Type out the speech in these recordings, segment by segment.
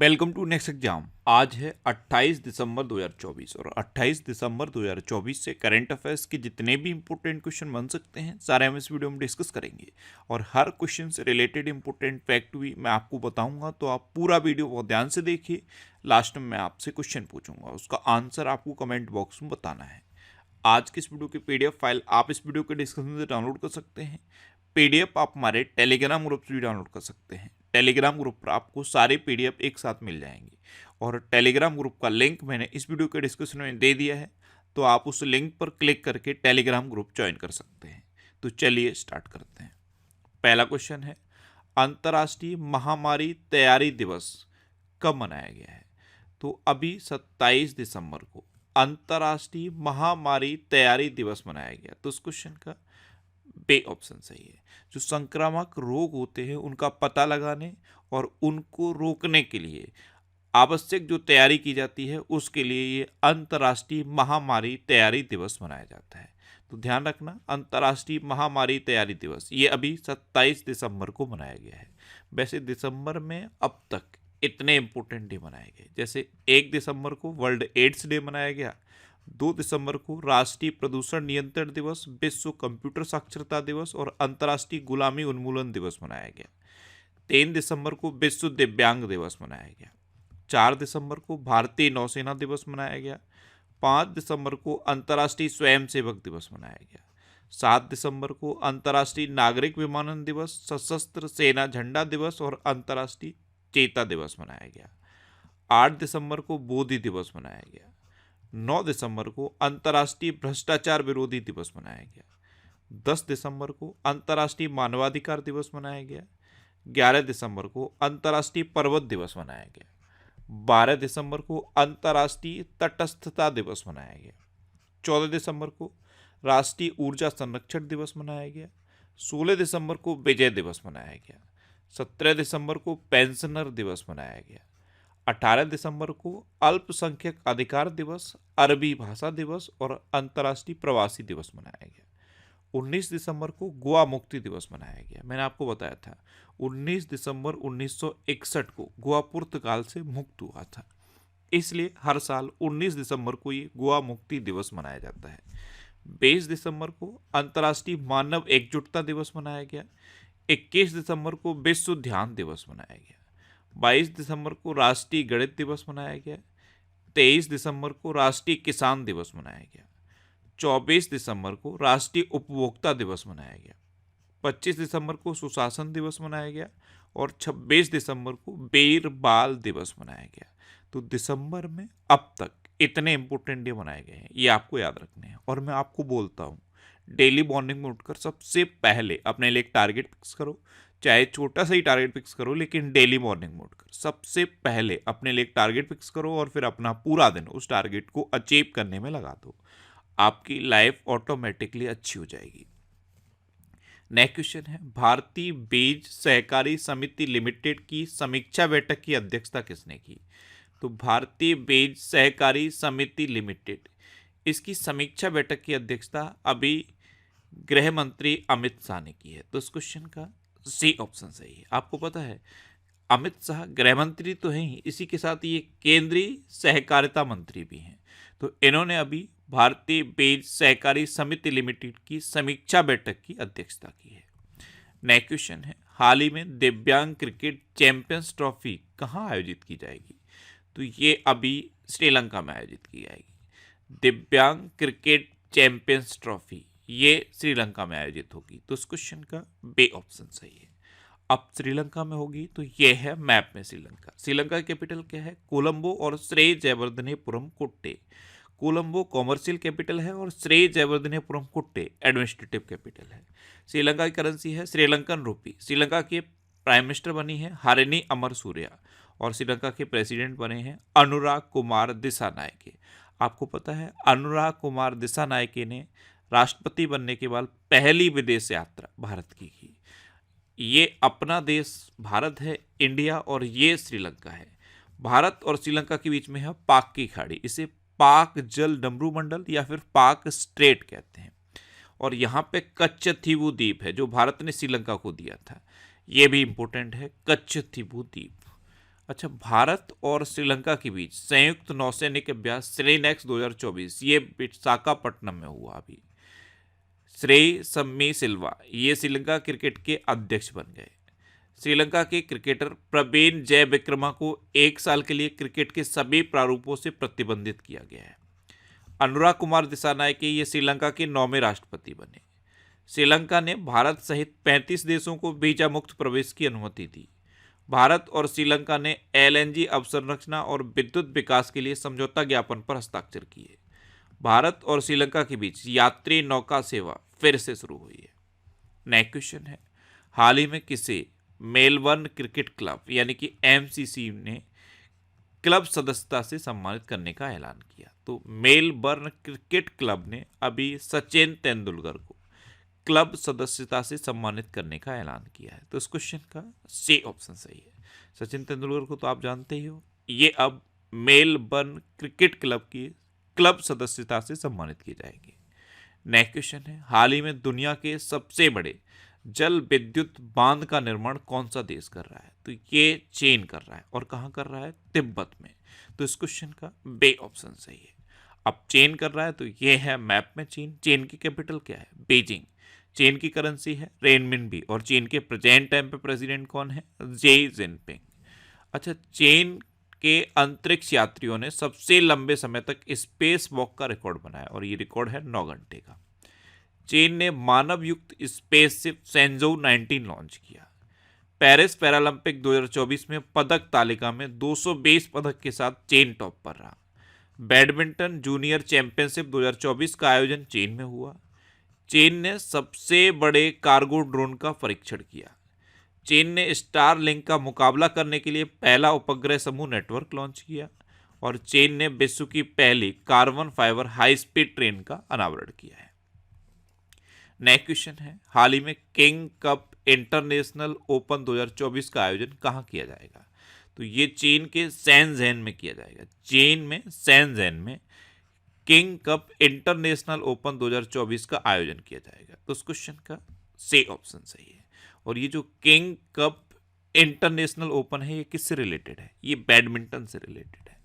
Welcome to next exam. आज है 28 दिसंबर 2024 और 28 दिसंबर 2024 से करंट अफेयर्स के जितने भी इंपॉर्टेंट क्वेश्चन बन सकते हैं सारे हम इस वीडियो में डिस्कस करेंगे और हर क्वेश्चन से रिलेटेड इंपॉर्टेंट फैक्ट भी मैं आपको बताऊंगा, तो आप पूरा वीडियो बहुत ध्यान से देखिए। लास्ट में मैं आपसे क्वेश्चन पूछूंगा, उसका आंसर आपको कमेंट बॉक्स में बताना है। आज की इस वीडियो की पीडीएफ फाइल आप इस वीडियो के डिस्क्रिप्शन से डाउनलोड कर सकते हैं। पीडीएफ आप हमारे टेलीग्राम ग्रुप से भी डाउनलोड कर सकते हैं। टेलीग्राम ग्रुप पर आपको सारे पीडीएफ एक साथ मिल जाएंगे और टेलीग्राम ग्रुप का लिंक मैंने इस वीडियो के डिस्क्रिप्शन में दे दिया है, तो आप उस लिंक पर क्लिक करके टेलीग्राम ग्रुप ज्वाइन कर सकते हैं। तो चलिए स्टार्ट करते हैं। पहला क्वेश्चन है, अंतर्राष्ट्रीय महामारी तैयारी दिवस कब मनाया गया है? तो अभी 27 दिसंबर को अंतर्राष्ट्रीय महामारी तैयारी दिवस मनाया गया। तो इस क्वेश्चन का बे ऑप्शन सही है। जो संक्रामक रोग होते हैं उनका पता लगाने और उनको रोकने के लिए आवश्यक जो तैयारी की जाती है उसके लिए ये अंतर्राष्ट्रीय महामारी तैयारी दिवस मनाया जाता है। तो ध्यान रखना, अंतर्राष्ट्रीय महामारी तैयारी दिवस ये अभी 27 दिसंबर को मनाया गया है। वैसे दिसंबर में अब तक इतने इंपॉर्टेंट डे मनाए गए, जैसे 1 दिसंबर को वर्ल्ड एड्स डे मनाया गया, 2 दिसंबर को राष्ट्रीय प्रदूषण नियंत्रण दिवस, विश्व कंप्यूटर साक्षरता दिवस और अंतर्राष्ट्रीय गुलामी उन्मूलन दिवस मनाया गया। 3 दिसंबर को विश्व दिव्यांग दिवस मनाया गया। 4 दिसंबर को भारतीय नौसेना दिवस मनाया गया। 5 दिसंबर को अंतर्राष्ट्रीय स्वयंसेवक दिवस मनाया गया। 7 दिसंबर को अंतर्राष्ट्रीय नागरिक विमानन दिवस, सशस्त्र सेना झंडा दिवस और अंतर्राष्ट्रीय चेता दिवस मनाया गया। 8 दिसंबर को बोधि दिवस मनाया गया। 9 दिसंबर को अंतर्राष्ट्रीय भ्रष्टाचार विरोधी दिवस मनाया गया। 10 दिसंबर को अंतर्राष्ट्रीय मानवाधिकार दिवस मनाया गया। 11 दिसंबर को अंतर्राष्ट्रीय पर्वत दिवस मनाया गया। 12 दिसंबर को अंतर्राष्ट्रीय तटस्थता दिवस मनाया गया। 14 दिसंबर को राष्ट्रीय ऊर्जा संरक्षण दिवस मनाया गया। 16 दिसंबर को विजय दिवस मनाया गया। 17 दिसंबर को पेंशनर दिवस मनाया गया। 18 दिसंबर को अल्पसंख्यक अधिकार दिवस, अरबी भाषा दिवस और अंतर्राष्ट्रीय प्रवासी दिवस मनाया गया। 19 दिसंबर को गोवा मुक्ति दिवस मनाया गया। मैंने आपको बताया था 19 दिसंबर 1961 को गोवा पुर्तगाल से मुक्त हुआ था, इसलिए हर साल 19 दिसंबर को ये गोवा मुक्ति दिवस मनाया जाता है। 20 दिसंबर को अंतर्राष्ट्रीय मानव एकजुटता दिवस मनाया गया। 21 दिसंबर को विश्व ध्यान दिवस मनाया गया। 22 दिसंबर को राष्ट्रीय गणित दिवस मनाया गया। 23 दिसंबर को राष्ट्रीय किसान दिवस मनाया गया। 24 दिसंबर को राष्ट्रीय उपभोक्ता दिवस मनाया गया। 25 दिसंबर को सुशासन दिवस मनाया गया और 26 दिसंबर को वीर बाल दिवस मनाया गया। तो दिसंबर में अब तक इतने इंपॉर्टेंट डे मनाए गए हैं, ये आपको याद रखने हैं। और मैं आपको बोलता हूँ, डेली मॉर्निंग में उठकर सबसे पहले अपने लिए एक टारगेट फिक्स करो, चाहे छोटा सा ही टारगेट फिक्स करो, लेकिन डेली मॉर्निंग में उठकर सबसे पहले अपने लिए एक टारगेट फिक्स करो और फिर अपना पूरा दिन उस टारगेट को अचीव करने में लगा दो। आपकी लाइफ ऑटोमेटिकली अच्छी हो जाएगी। नेक्स्ट क्वेश्चन है, भारतीय बीज सहकारी समिति लिमिटेड की समीक्षा बैठक की अध्यक्षता किसने की? तो भारतीय बीज सहकारी समिति लिमिटेड, इसकी समीक्षा बैठक की अध्यक्षता अभी गृह मंत्री अमित शाह ने की है। तो इस क्वेश्चन का सी ऑप्शन सही है। आपको पता है अमित शाह गृह मंत्री तो हैं ही, इसी के साथ ये केंद्रीय सहकारिता मंत्री भी हैं। तो इन्होंने अभी भारतीय बीज सहकारी समिति लिमिटेड की समीक्षा बैठक की अध्यक्षता की है। नेक्स्ट क्वेश्चन है, हाल ही में दिव्यांग क्रिकेट चैंपियंस ट्रॉफी कहाँ आयोजित की जाएगी? तो ये अभी श्रीलंका में आयोजित की जाएगी। दिव्यांग क्रिकेट चैंपियंस ट्रॉफी ये श्रीलंका में आयोजित होगी। तो इस क्वेश्चन का बे ऑप्शन सही है। अब श्रीलंका में होगी तो ये है मैप में श्रीलंका। श्रीलंका की कैपिटल क्या है? कोलंबो और श्री जयवर्धनेपुरम कुट्टे। कोलंबो कॉमर्शियल कैपिटल है और श्री जयवर्धनेपुरम कुट्टे एडमिनिस्ट्रेटिव कैपिटल है। श्रीलंका की करेंसी है श्रीलंकन रूपी। श्रीलंका के प्राइम मिनिस्टर बनी है हारिनी अमरसूरिया और श्रीलंका के प्रेसिडेंट बने हैं अनुराग कुमार दिसानायके। आपको पता है अनुराग कुमार दिसानायके ने राष्ट्रपति बनने के बाद पहली विदेश यात्रा भारत की। ये अपना देश भारत है, इंडिया, और ये श्रीलंका है। भारत और श्रीलंका के बीच में है पाक की खाड़ी, इसे पाक जल डमरू मंडल या फिर पाक स्ट्रेट कहते हैं। और यहाँ पे कच्छथीवु द्वीप है जो भारत ने श्रीलंका को दिया था, ये भी इंपॉर्टेंट है, कच्छथीवु द्वीप। अच्छा, भारत और श्रीलंका के बीच संयुक्त नौसैनिक अभ्यास श्रीनेक्स 2024 ये विशाखापट्टनम में हुआ अभी। श्रेय सम्मी सिल्वा ये श्रीलंका क्रिकेट के अध्यक्ष बन गए। श्रीलंका के क्रिकेटर प्रवीण जयविक्रमा को 1 साल के लिए क्रिकेट के सभी प्रारूपों से प्रतिबंधित किया गया है। अनुराग कुमार दिसानायके ये श्रीलंका के 9वें राष्ट्रपति बने। श्रीलंका ने भारत सहित 35 देशों को वीजा मुक्त प्रवेश की अनुमति दी। भारत और श्रीलंका ने एलएनजी अवसंरचना और विद्युत विकास के लिए समझौता ज्ञापन पर हस्ताक्षर किए। भारत और श्रीलंका के बीच यात्री नौका सेवा फिर से शुरू हुई है। नेक्स्ट क्वेश्चन है, हाल ही में किसे मेलबर्न क्रिकेट क्लब यानी कि एमसीसी ने क्लब सदस्यता से सम्मानित करने का ऐलान किया? तो मेलबर्न क्रिकेट क्लब ने अभी सचिन तेंदुलकर को क्लब सदस्यता से सम्मानित करने का ऐलान किया है। तो इस क्वेश्चन का सी ऑप्शन सही है। सचिन तेंदुलकर को तो आप जानते ही हो, ये अब मेलबर्न क्रिकेट क्लब की क्लब सदस्यता से सम्मानित की जाएगी। नेक्स्ट क्वेश्चन है, हाल ही में दुनिया के सबसे बड़े जल विद्युत बांध का निर्माण कौन सा देश कर रहा है? तो ये चीन कर रहा है। और कहाँ कर रहा है? तिब्बत में। तो इस क्वेश्चन का बे ऑप्शन सही है। अब चीन कर रहा है तो ये है मैप में चीन। चीन की कैपिटल क्या है? बीजिंग। चीन की करेंसी है रेनमिनबी। और चीन के प्रेजेंट टाइम पे प्रेसिडेंट कौन है? Xi Jinping. अच्छा, चीन के अंतरिक्ष यात्रियों ने सबसे लंबे समय तक स्पेस वॉक का रिकॉर्ड बनाया और ये रिकॉर्ड है 9 घंटे का। चीन ने मानव युक्त स्पेसशिप सेंजोउ 19 लॉन्च किया। पेरिस पैरालंपिक 2024 में पदक तालिका में 220 पदक के साथ चीन टॉप पर रहा। बैडमिंटन जूनियर चैंपियनशिप 2024 का आयोजन चीन में हुआ। चीन ने सबसे बड़े कार्गो ड्रोन का परीक्षण किया। चीन ने स्टारलिंक का मुकाबला करने के लिए पहला उपग्रह समूह नेटवर्क लॉन्च किया। और चीन ने विश्व की पहली carbon fibre high speed train का अनावरण किया है। नेक्स्ट क्वेश्चन है, हाल ही में किंग कप इंटरनेशनल ओपन 2024 का आयोजन कहाँ किया जाएगा? तो ये चीन के शैनज़ेन में किया जाएगा। चीन में शैनज़ेन में किंग कप इंटरनेशनल ओपन 2024 का आयोजन किया जाएगा। तो उस क्वेश्चन का सी ऑप्शन सही है। और ये जो किंग कप इंटरनेशनल ओपन है ये किससे रिलेटेड है? ये बैडमिंटन से रिलेटेड है।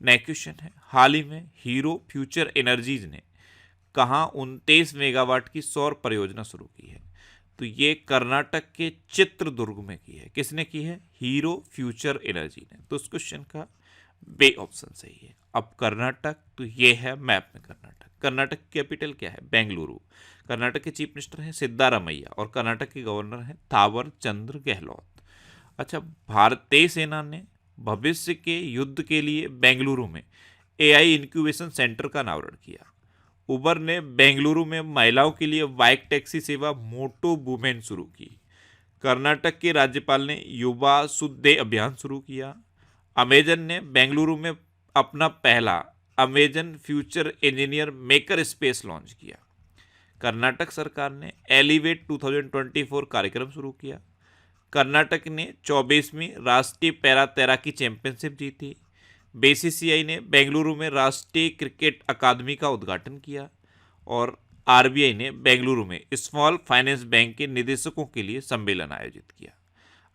नेक्स्ट क्वेश्चन है, हाल ही में हीरो फ्यूचर एनर्जीज ने कहाँ 29 मेगावाट की सौर परियोजना शुरू की है? तो ये कर्नाटक के चित्रदुर्ग में की है। किसने की है? हीरो फ्यूचर एनर्जी ने। तो उस क्वेश्चन का बे ऑप्शन सही है। अब कर्नाटक, तो ये है मैप में कर्नाटक। कर्नाटक की कैपिटल क्या है? बेंगलुरु। कर्नाटक के चीफ मिनिस्टर हैं सिद्धारामैया और कर्नाटक के गवर्नर हैं थावर चंद्र गहलोत। अच्छा, भारतीय सेना ने भविष्य के युद्ध के लिए बेंगलुरु में एआई इंक्यूबेशन सेंटर का अनावरण किया। उबर ने बेंगलुरु में महिलाओं के लिए बाइक टैक्सी सेवा मोटो वुमेन शुरू की। कर्नाटक के राज्यपाल ने युवा सुद्धे अभियान शुरू किया। अमेजन ने बेंगलुरु में अपना पहला Amazon future engineer maker space launch किया। कर्नाटक सरकार ने एलिवेट 2024 कार्यक्रम शुरू किया। कर्नाटक ने 24वीं राष्ट्रीय पैरा तैराकी चैंपियनशिप जीती। बीसीसीआई ने बेंगलुरु में राष्ट्रीय क्रिकेट अकादमी का उद्घाटन किया। और आरबीआई ने बेंगलुरु में स्मॉल फाइनेंस बैंक के निदेशकों के लिए सम्मेलन आयोजित किया।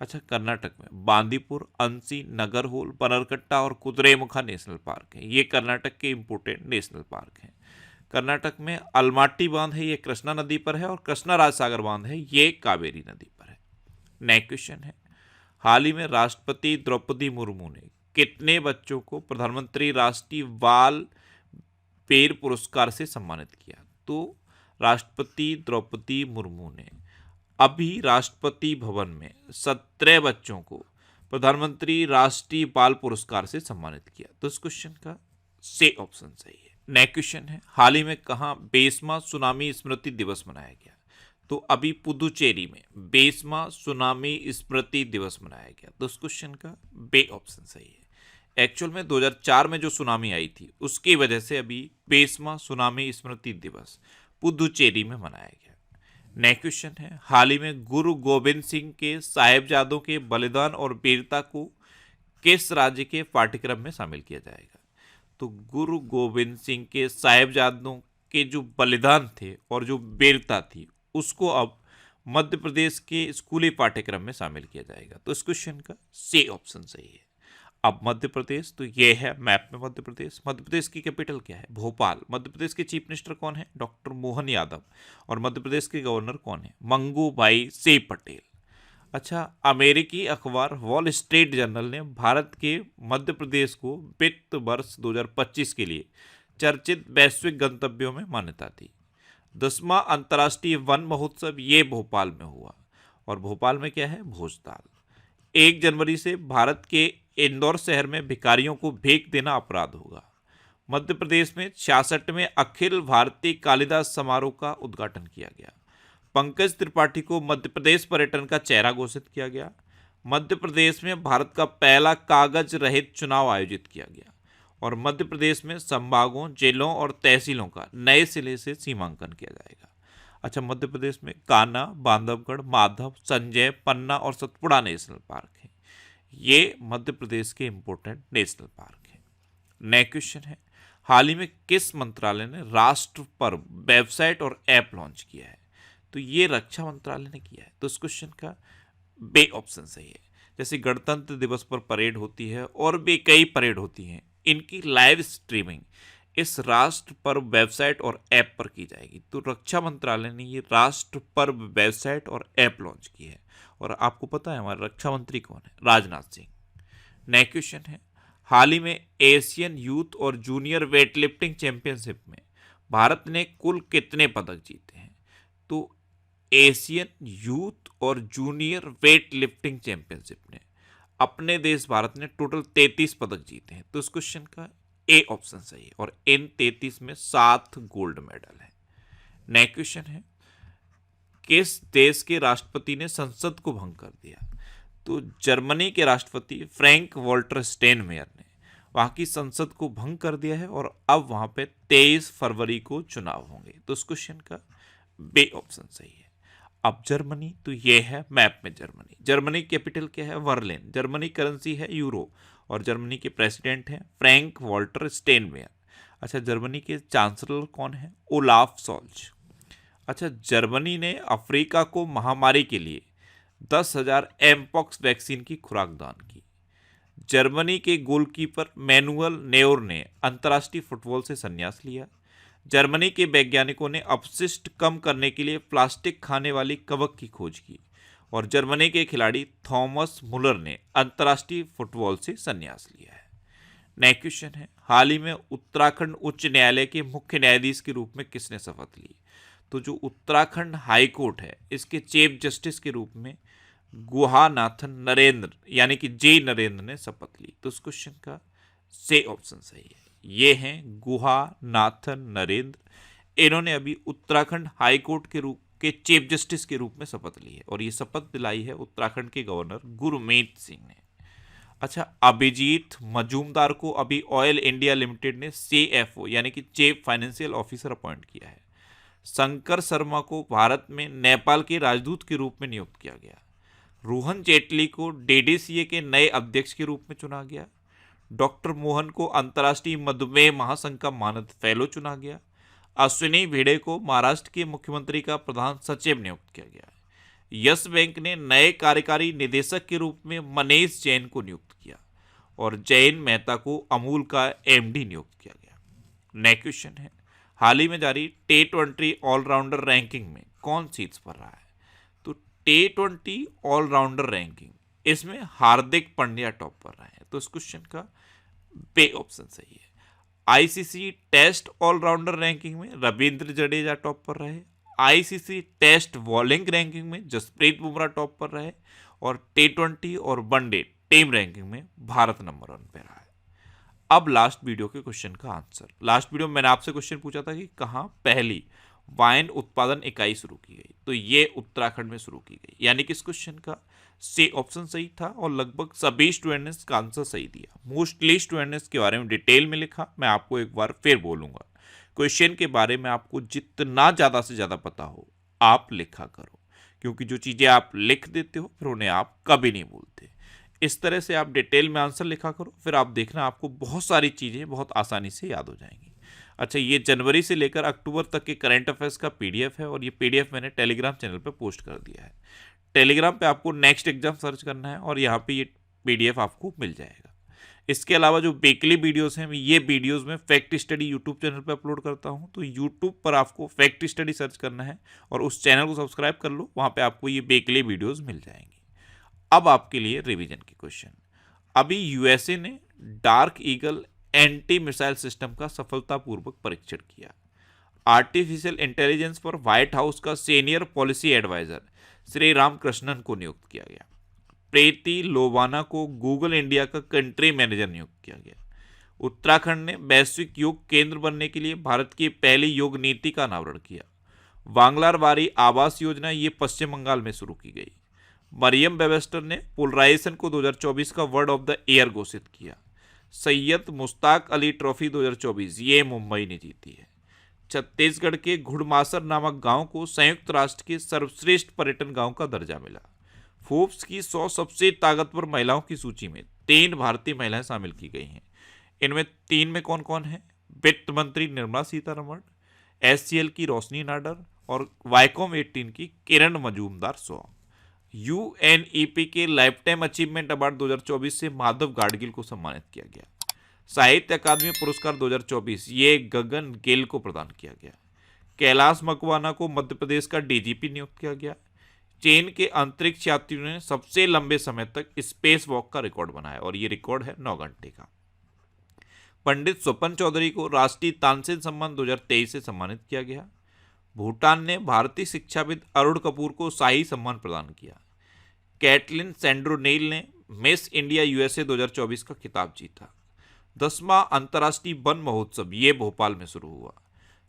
अच्छा, कर्नाटक में बांदीपुर, अंसी, नगरहोल, पनरकट्टा और कुद्रेमुखा नेशनल पार्क है। ये कर्नाटक के इम्पोर्टेंट नेशनल पार्क हैं। कर्नाटक में अलमाटी बांध है, ये कृष्णा नदी पर है। और कृष्णा राजसागर बांध है, ये कावेरी नदी पर है। नेक्स्ट क्वेश्चन है, हाल ही में राष्ट्रपति द्रौपदी मुर्मू ने कितने बच्चों को प्रधानमंत्री राष्ट्रीय बाल पेड़ पुरस्कार से सम्मानित किया? तो राष्ट्रपति द्रौपदी मुर्मू ने अभी राष्ट्रपति भवन में 17 बच्चों को प्रधानमंत्री राष्ट्रीय बाल पुरस्कार से सम्मानित किया। तो इस क्वेश्चन का सी ऑप्शन सही है। नेक्स्ट क्वेश्चन है, हाल ही में कहाँ 20वां सुनामी स्मृति दिवस मनाया गया? तो अभी पुदुचेरी में 20वां सुनामी स्मृति दिवस मनाया गया। तो इस क्वेश्चन का बे ऑप्शन सही है। एक्चुअल में 2004 में जो सुनामी आई थी उसकी वजह से अभी 20वां सुनामी स्मृति दिवस पुदुचेरी में मनाया गया। नेक्स्ट क्वेश्चन है, हाल ही में गुरु गोविंद सिंह के साहिबजादों के बलिदान और वीरता को किस राज्य के पाठ्यक्रम में शामिल किया जाएगा? तो गुरु गोविंद सिंह के साहिबजादों के जो बलिदान थे और जो वीरता थी उसको अब मध्य प्रदेश के स्कूली पाठ्यक्रम में शामिल किया जाएगा। तो इस क्वेश्चन का सी ऑप्शन सही है। अब मध्य प्रदेश, तो ये है मैप में मध्य प्रदेश। मध्य प्रदेश की कैपिटल क्या है? भोपाल। मध्य प्रदेश के चीफ मिनिस्टर कौन है? डॉक्टर मोहन यादव। और मध्य प्रदेश के गवर्नर कौन है? मंगू भाई सेब पटेल। अच्छा, अमेरिकी अखबार वॉल स्ट्रीट जर्नल ने भारत के मध्य प्रदेश को वित्त वर्ष 2025 के लिए चर्चित वैश्विक गंतव्यों में मान्यता दी। 10वां अंतर्राष्ट्रीय वन महोत्सव ये भोपाल में हुआ। और भोपाल में क्या है? भोजताल। 1 जनवरी से भारत के इंदौर शहर में भिखारियों को भीख देना अपराध होगा। मध्य प्रदेश में 66वें अखिल भारतीय कालिदास समारोह का उद्घाटन किया गया। पंकज त्रिपाठी को मध्य प्रदेश पर्यटन का चेहरा घोषित किया गया। मध्य प्रदेश में भारत का पहला कागज रहित चुनाव आयोजित किया गया। और मध्य प्रदेश में संभागों, जिलों और तहसीलों का नए सिरे से सीमांकन किया जाएगा। अच्छा, मध्य प्रदेश में कान्हा, बांधवगढ़, माधव, संजय, पन्ना और सतपुड़ा नेशनल पार्क है। ये मध्य प्रदेश के इंपॉर्टेंट नेशनल पार्क हैं। नेक्स्ट क्वेश्चन है, हाल ही में किस मंत्रालय ने राष्ट्र पर्व वेबसाइट और ऐप लॉन्च किया है? तो ये रक्षा मंत्रालय ने किया है। तो इस क्वेश्चन का बे ऑप्शन सही है। जैसे गणतंत्र दिवस पर परेड होती है और भी कई परेड होती हैं, इनकी लाइव स्ट्रीमिंग इस राष्ट्र पर्व वेबसाइट और ऐप पर की जाएगी। तो रक्षा मंत्रालय ने ये राष्ट्र पर्व वेबसाइट और ऐप लॉन्च की है। और आपको पता है हमारे रक्षा मंत्री कौन है? राजनाथ सिंह। नेक्स्ट क्वेश्चन है, हाल ही में एशियन यूथ और जूनियर वेट लिफ्टिंग चैंपियनशिप में भारत ने कुल कितने पदक जीते हैं? तो एशियन यूथ और जूनियर वेट लिफ्टिंग चैंपियनशिप ने अपने देश भारत ने टोटल 33 पदक जीते हैं। तो इस क्वेश्चन का ए ऑप्शन सही है। और इन 33 में 7 गोल्ड मेडल है। नेक्स्ट क्वेश्चन है, किस देश के राष्ट्रपति ने संसद को भंग कर दिया? तो जर्मनी के राष्ट्रपति फ्रैंक वॉल्टर स्टेनमेयर ने वहां की संसद को भंग कर दिया है। और अब वहां पे 23 फरवरी को चुनाव होंगे। तो इस क्वेश्चन का बे ऑप्शन सही है। अब जर्मनी, तो ये है मैप में जर्मनी। जर्मनी की कैपिटल क्या है? बर्लिन। जर्मनी करेंसी है यूरो। और जर्मनी के प्रेसिडेंट हैं फ्रैंक वॉल्टर स्टेनमेयर। अच्छा, जर्मनी के चांसलर कौन है? Olaf Scholz. अच्छा, जर्मनी ने अफ्रीका को महामारी के लिए 10,000 एमपॉक्स वैक्सीन की खुराक दान की। जर्मनी के गोलकीपर मैनुअल नेयर ने अंतर्राष्ट्रीय फुटबॉल से संन्यास लिया। जर्मनी के वैज्ञानिकों ने अपशिष्ट कम करने के लिए प्लास्टिक खाने वाली कवक की खोज की। और जर्मनी के खिलाड़ी थॉमस मुलर ने अंतर्राष्ट्रीय फुटबॉल से संन्यास लिया है। नेक्स्ट क्वेश्चन है, हाल ही में उत्तराखंड उच्च न्यायालय के मुख्य न्यायाधीश के रूप में किसने शपथ ली? तो जो उत्तराखंड हाई कोर्ट है, इसके चीफ जस्टिस के रूप में गुहानाथन नरेंद्र यानी कि जे नरेंद्र ने शपथ ली। तो इस क्वेश्चन का से ऑप्शन सही है। ये हैं गुहानाथन नरेंद्र। इन्होंने अभी उत्तराखंड हाई कोर्ट के चीफ जस्टिस के रूप में शपथ ली है। और ये शपथ दिलाई है उत्तराखंड के गवर्नर गुरमीत सिंह ने। अच्छा, अभिजीत मजूमदार को अभी ऑयल इंडिया लिमिटेड ने CFO यानी कि चीफ फाइनेंशियल ऑफिसर अपॉइंट किया है। शंकर शर्मा को भारत में नेपाल के राजदूत के रूप में नियुक्त किया गया। रोहन जेटली को DDCA के नए अध्यक्ष के रूप में चुना गया। डॉक्टर मोहन को अंतर्राष्ट्रीय मधुमेह महासंघ का मानद फेलो चुना गया। अश्विनी भिड़े को महाराष्ट्र के मुख्यमंत्री का प्रधान सचिव नियुक्त किया गया। यस बैंक ने नए कार्यकारी निदेशक के रूप में मनीष जैन को नियुक्त किया। और जैन मेहता को अमूल का MD नियुक्त किया गया। नेक्स्ट क्वेश्चन है, हाल ही में जारी T20 ऑलराउंडर रैंकिंग में कौन शीर्ष पर रहा है? तो T20 ऑलराउंडर रैंकिंग, इसमें हार्दिक पांड्या टॉप पर रहे हैं। तो इस क्वेश्चन का बे ऑप्शन सही है। ICC टेस्ट ऑलराउंडर रैंकिंग में रविंद्र जडेजा टॉप पर रहे। ICC टेस्ट बॉलिंग रैंकिंग में जसप्रीत बुमराह टॉप पर रहे। और T20 और वनडे टीम रैंकिंग में भारत नंबर 1 पे रहा है। अब लास्ट वीडियो के क्वेश्चन का आंसर। लास्ट वीडियो में मैंने आपसे क्वेश्चन पूछा था कि कहाँ पहली वाइन उत्पादन इकाई शुरू की गई? तो ये उत्तराखंड में शुरू की गई। यानी कि इस क्वेश्चन का से ऑप्शन सही था। और लगभग सभी स्टूडेंट ने इसका आंसर सही दिया। मोस्टली स्टूडेंट ने इसके बारे में डिटेल में लिखा। मैं आपको एक बार फिर बोलूंगा, क्वेश्चन के बारे में आपको जितना ज़्यादा से ज़्यादा पता हो आप लिखा करो, क्योंकि जो चीज़ें आप लिख देते हो फिर उन्हें आप कभी नहीं भूलते। इस तरह से आप डिटेल में आंसर लिखा करो, फिर आप देखना आपको बहुत सारी चीज़ें बहुत आसानी से याद हो जाएंगी। अच्छा, ये जनवरी से लेकर अक्टूबर तक के करंट अफेयर्स का PDF है। और ये PDF मैंने टेलीग्राम चैनल पे पोस्ट कर दिया है। टेलीग्राम पे आपको नेक्स्ट एग्जाम सर्च करना है और यहाँ पे ये PDF आपको मिल जाएगा। इसके अलावा जो वीकली वीडियोस हैं, ये वीडियोस में फैक्ट स्टडी यूट्यूब चैनल पे अपलोड करता हूँ। तो यूट्यूब पर आपको फैक्ट स्टडी सर्च करना है और उस चैनल को सब्सक्राइब कर लो, वहाँ पे आपको ये वीकली वीडियोस मिल जाएंगी। अब आपके लिए रिवीजन के क्वेश्चन। अभी यूएसए ने Dark Eagle anti missile system का सफलतापूर्वक परीक्षण किया। आर्टिफिशियल इंटेलिजेंस पर व्हाइट हाउस का senior policy adviser Shri Ramakrishnan को नियुक्त किया गया। प्रीति लोवाना को गूगल इंडिया का कंट्री मैनेजर नियुक्त किया गया। उत्तराखंड ने वैश्विक योग केंद्र बनने के लिए भारत की पहली योग नीति का अनावरण किया। बांग्लारवारी आवास योजना ये पश्चिम बंगाल में शुरू की गई। मरियम वेबस्टर ने पोलराइजेशन को 2024 का वर्ड ऑफ द ईयर घोषित किया। सैयद मुश्ताक अली ट्रॉफी 2024 ये मुंबई ने जीती है। छत्तीसगढ़ के घुड़मासर नामक गांव को संयुक्त राष्ट्र के सर्वश्रेष्ठ पर्यटन गांव का दर्जा मिला। फोर्ब्स की 100 सबसे ताकतवर महिलाओं की सूची में 3 भारतीय महिलाएं शामिल की गई हैं। इनमें 3 में कौन कौन है? वित्त मंत्री निर्मला सीतारमण, एससीएल की रोशनी नाडर और वाइकॉम 18 की किरण मजूमदार शॉ। यूएनईपी के लाइफ टाइम अचीवमेंट अवार्ड 2024 से माधव गाडगिल को सम्मानित किया गया। साहित्य अकादमी पुरस्कार 2024 ये गगन गिल को प्रदान किया गया। कैलाश मकवाना को मध्य प्रदेश का डीजीपी नियुक्त किया गया। चीन के अंतरिक्ष यात्रियों ने सबसे लंबे समय तक स्पेस वॉक का रिकॉर्ड बनाया और ये रिकॉर्ड है 9 घंटे का। पंडित स्वपन चौधरी को राष्ट्रीय तानसेन सम्मान 2023 से सम्मानित किया गया। भूटान ने भारतीय शिक्षाविद अरुण कपूर को शाही सम्मान प्रदान किया। कैटलिन सैंड्रोनेल ने मिस इंडिया यूएसए 2024 का खिताब जीता। 10वां अंतर्राष्ट्रीय वन महोत्सव ये भोपाल में शुरू हुआ।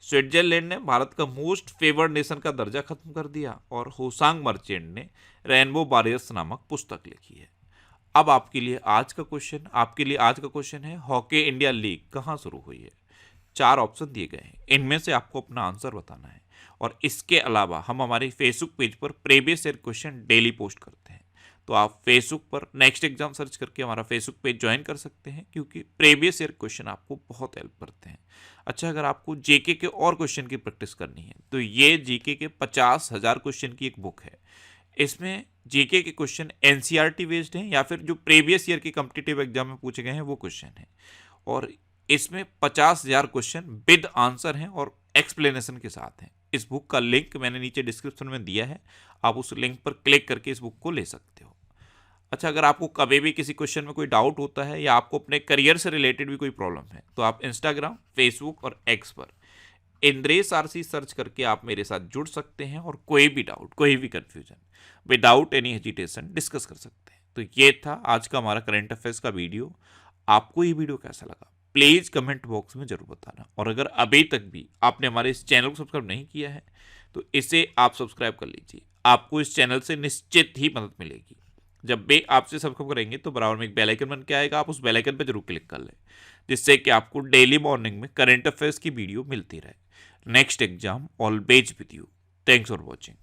स्विट्जरलैंड ने भारत का मोस्ट फेवर्ड नेशन का दर्जा खत्म कर दिया और होसांग मर्चेंट ने रेनबो वॉरियर्स नामक पुस्तक लिखी है। अब आपके लिए आज का क्वेश्चन है हॉकी इंडिया लीग कहाँ शुरू हुई है? 4 ऑप्शन दिए गए हैं, इनमें से आपको अपना आंसर बताना है। और इसके अलावा हम हमारे फेसबुक पेज पर previous year question daily post करते हैं, तो आप फेसबुक पर नेक्स्ट एग्जाम सर्च करके हमारा फेसबुक पेज ज्वाइन कर सकते हैं, क्योंकि प्रीवियस ईयर क्वेश्चन आपको बहुत हेल्प करते हैं। अच्छा, अगर आपको जीके के और क्वेश्चन की प्रैक्टिस करनी है तो ये जीके के 50,000 क्वेश्चन की एक बुक है। इसमें जीके के क्वेश्चन एनसीईआरटी बेस्ड हैं या फिर जो प्रीवियस ईयर के कॉम्पिटिटिव एग्जाम में पूछे गए हैं वो क्वेश्चन हैं, और इसमें 50,000 क्वेश्चन विद आंसर हैं और एक्सप्लेनेशन के साथ हैं। इस बुक का लिंक मैंने नीचे डिस्क्रिप्शन में दिया है, आप उस लिंक पर क्लिक करके इस बुक को ले सकते हो। अच्छा, अगर आपको कभी भी किसी क्वेश्चन में कोई डाउट होता है या आपको अपने करियर से रिलेटेड भी कोई प्रॉब्लम है तो आप इंस्टाग्राम, फेसबुक और एक्स पर इंद्रेश आरसी सर्च करके आप मेरे साथ जुड़ सकते हैं और कोई भी डाउट, कोई भी confusion without any hesitation discuss कर सकते हैं। तो ये था आज का हमारा करंट अफेयर्स का वीडियो। आपको ये वीडियो कैसा लगा प्लीज़ कमेंट बॉक्स में जरूर बताना, और अगर अभी तक भी आपने हमारे इस चैनल को सब्सक्राइब नहीं किया है तो इसे आप सब्सक्राइब कर लीजिए। आपको इस चैनल से निश्चित ही मदद मिलेगी। जब भी आपसे सब्सक्राइब करेंगे तो बराबर में एक बेल आइकन बन के आएगा, आप उस बेल आइकन पर जरूर क्लिक कर लें, जिससे कि आपको डेली मॉर्निंग में करंट अफेयर्स की वीडियो मिलती रहे। Next exam always with you. Thanks for watching.